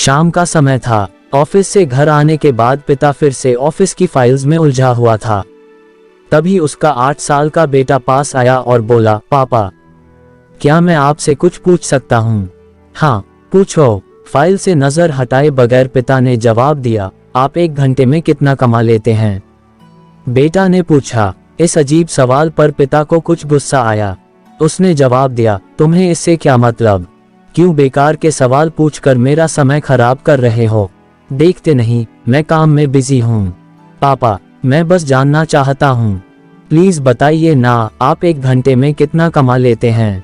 शाम का समय था। ऑफिस से घर आने के बाद पिता फिर से ऑफिस की फाइल्स में उलझा हुआ था। तभी उसका 8 साल का बेटा पास आया और बोला, पापा, क्या मैं आपसे कुछ पूछ सकता हूँ? हाँ, पूछो। फाइल से नजर हटाए बगैर पिता ने जवाब दिया, आप 1 घंटे में कितना कमा लेते हैं? बेटा ने पूछा। इस अजीब सवाल पर पिता को कुछ गुस्सा आया। उसने जवाब दिया, तुम्हें इससे क्या मतलब? क्यों बेकार के सवाल पूछकर मेरा समय खराब कर रहे हो? देखते नहीं मैं काम में बिजी हूँ। पापा, मैं बस जानना चाहता हूँ, प्लीज बताइए ना, आप 1 घंटे में कितना कमा लेते हैं?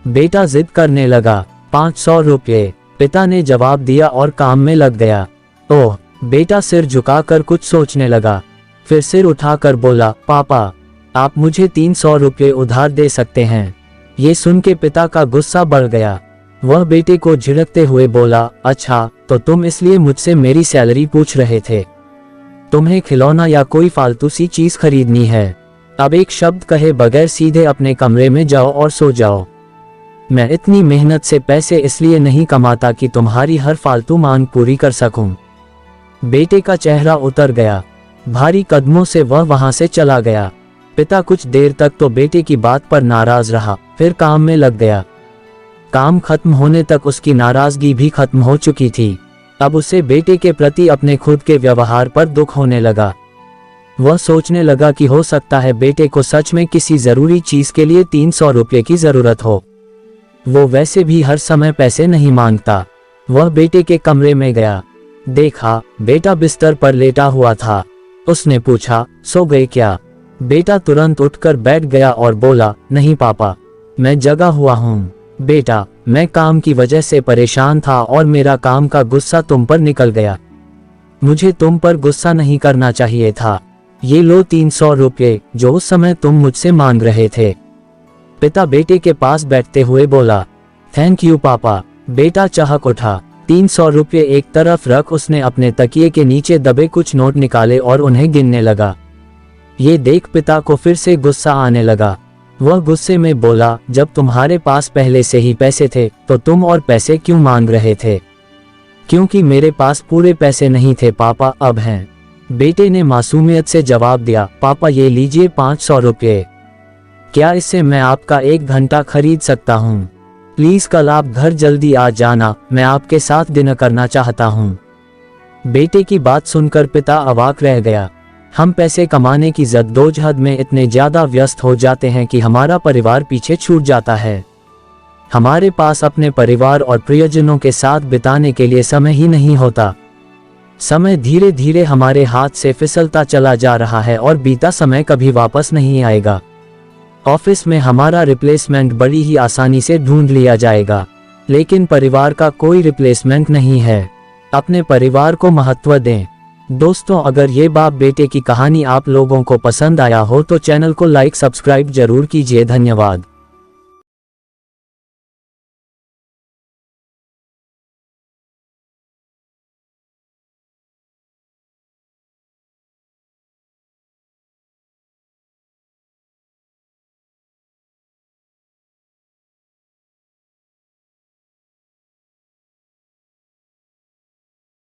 बेटा जिद करने लगा। 500 रुपये, पिता ने जवाब दिया और काम में लग गया। ओह, बेटा सिर झुकाकर कुछ सोचने लगा, फिर सिर उठाकर बोला, पापा, आप मुझे 300 रुपये उधार दे सकते हैं? ये सुन के पिता का गुस्सा बढ़ गया। वह बेटे को झिड़कते हुए बोला, अच्छा, तो तुम इसलिए मुझसे मेरी सैलरी पूछ रहे थे? तुम्हें खिलौना या कोई फालतू सी चीज खरीदनी है? अब एक शब्द कहे बगैर सीधे अपने कमरे में जाओ और सो जाओ। मैं इतनी मेहनत से पैसे इसलिए नहीं कमाता कि तुम्हारी हर फालतू मांग पूरी कर सकूं। बेटे का चेहरा उतर गया। भारी कदमों से वह वहां से चला गया। पिता कुछ देर तक तो बेटे की बात पर नाराज रहा, फिर काम में लग गया। काम खत्म होने तक उसकी नाराजगी भी खत्म हो चुकी थी। अब उसे बेटे के प्रति अपने खुद के व्यवहार पर दुख होने लगा। वह सोचने लगा कि हो सकता है बेटे को सच में किसी जरूरी चीज के लिए 300 रुपये की जरूरत हो। वो वैसे भी हर समय पैसे नहीं मांगता। वह बेटे के कमरे में गया। देखा, बेटा बिस्तर पर लेटा हुआ था। उसने पूछा, सो गए क्या? बेटा तुरंत उठकर बैठ गया और बोला, नहीं पापा, मैं जगा हुआ हूँ। बेटा, मैं काम की वजह से परेशान था और मेरा काम का गुस्सा तुम पर निकल गया। मुझे तुम पर गुस्सा नहीं करना चाहिए था। ये लो 300 रुपये जो उस समय तुम मुझसे मांग रहे थे। पिता बेटे के पास बैठते हुए बोला, थैंक यू पापा। बेटा चहक उठा। 300 रुपये एक तरफ रख उसने अपने तकिए के नीचे दबे कुछ नोट निकाले और उन्हें गिनने लगा। ये देख पिता को फिर से गुस्सा आने लगा। वह गुस्से में बोला, जब तुम्हारे पास पहले से ही पैसे थे तो तुम और पैसे क्यों मांग रहे थे? क्योंकि मेरे पास पूरे पैसे नहीं थे पापा, अब हैं। बेटे ने मासूमियत से जवाब दिया, पापा ये लीजिए 500 रुपये। क्या इससे मैं आपका 1 घंटा खरीद सकता हूँ? प्लीज कल आप घर जल्दी आ जाना, मैं आपके साथ डिनर करना चाहता हूँ। बेटे की बात सुनकर पिता अवाक रह गया। हम पैसे कमाने की जद्दोजहद में इतने ज्यादा व्यस्त हो जाते हैं कि हमारा परिवार पीछे छूट जाता है। हमारे पास अपने परिवार और प्रियजनों के साथ बिताने के लिए समय ही नहीं होता। समय धीरे धीरे हमारे हाथ से फिसलता चला जा रहा है और बीता समय कभी वापस नहीं आएगा। ऑफिस में हमारा रिप्लेसमेंट बड़ी ही आसानी से ढूंढ लिया जाएगा, लेकिन परिवार का कोई रिप्लेसमेंट नहीं है। अपने परिवार को महत्व दें। दोस्तों, अगर ये बाप बेटे की कहानी आप लोगों को पसंद आया हो तो चैनल को लाइक सब्सक्राइब जरूर कीजिए। धन्यवाद।